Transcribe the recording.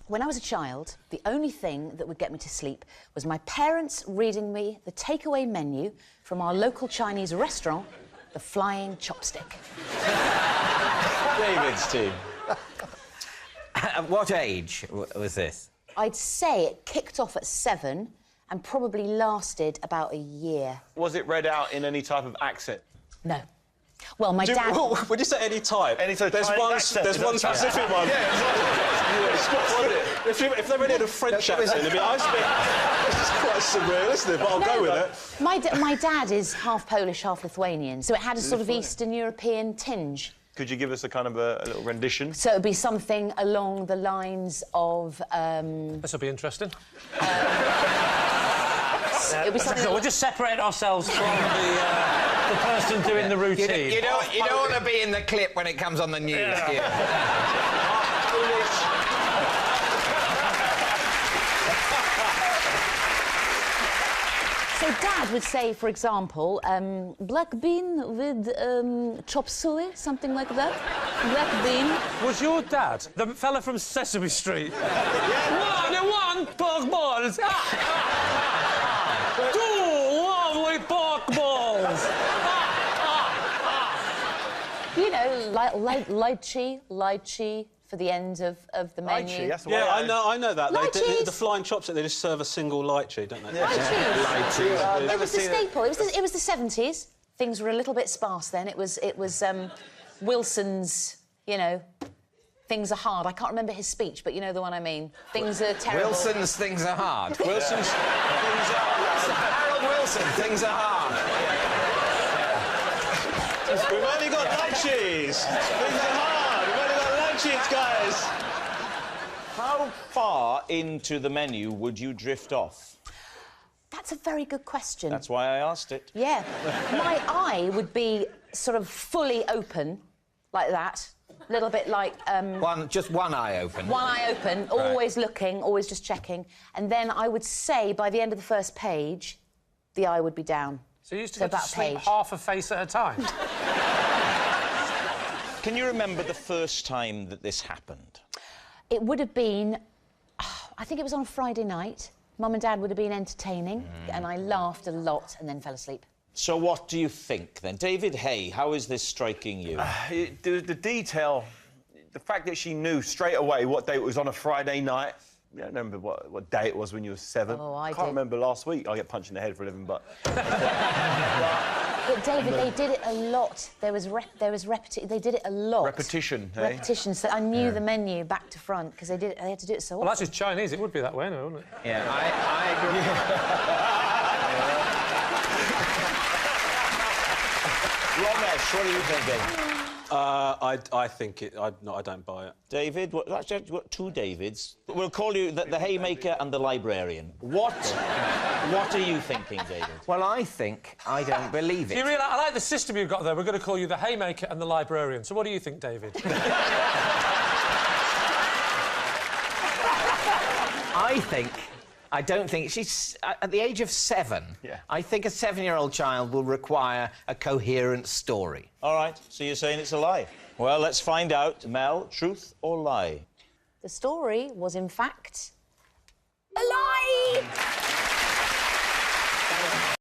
When I was a child, the only thing that would get me to sleep was my parents reading me the takeaway menu from our local Chinese restaurant, the Flying Chopstick. David's team. At what age was this? I'd say it kicked off at 7 and probably lasted about a year. Was it read out in any type of accent? No. Well, my dad... Would you say any type? Any type. There's one specific one. If they read it in a French accent, it'd be nice. It's quite surreal, isn't it? But I'll go with it. My dad is half Polish, half Lithuanian, so it had a sort of Eastern European tinge. Could you give us a kind of a little rendition? So it would be something along the lines of... This will be interesting. It would be something... We'll just separate ourselves from the person doing the routine. You don't want to be in the clip when it comes on the news, do you? So Dad would say, for example, black bean with chop suey, something like that. Black bean. Was your dad the fella from Sesame Street? One pork balls. Two lovely pork balls. You know, lychee for the end of the menu. Lychee, that's the Yeah, way I know that. Lychees. The Flying Chopstick, they just serve a single lychee, don't they? Lychees. It was the staple. It was the 70s. Things were a little bit sparse then. It was Wilson's, you know, things are hard. I can't remember his speech, but you know the one I mean. Things are terrible. Wilson's things are hard. Wilson's things are... Harold Wilson, things are hard. We've only got lychees. Things are hard. We've only got lychees, guys. How far into the menu would you drift off? That's a very good question. That's why I asked it. Yeah. My eye would be sort of fully open, like that. A little bit like... Just one eye open. One eye open, always looking, always just checking. And then I would say, by the end of the first page, the eye would be down. So you used to go to about sleep page. half a face at a time? Can you remember the first time that this happened? It would have been... I think it was on a Friday night. Mum and Dad would have been entertaining, and I laughed a lot and then fell asleep. So what do you think, then? David Hay, how is this striking you? The detail, the fact that she knew straight away what day it was on a Friday night. I don't remember what day it was when you were 7. Oh, I can't did. remember last week. I get punched in the head for a living, but... But, David, they did it a lot. They did it a lot. Repetition, eh? Repetition, so I knew the menu back to front, because they had to do it so often. Well, that's just Chinese. It would be that way, no, wouldn't it? Yeah, I agree. Romesh, what are you thinking? I think it... I don't buy it. David, actually, you've got two Davids. We'll call you the Haymaker and the Librarian. What are you thinking, David? Well, I think I don't believe it. You realise, I like the system you've got there. We're going to call you the Haymaker and the Librarian. So what do you think, David? I don't think... She's... At the age of 7, I think a 7-year-old child will require a coherent story. All right, so you're saying it's a lie. Well, let's find out. Mel, truth or lie? The story was, in fact, a lie!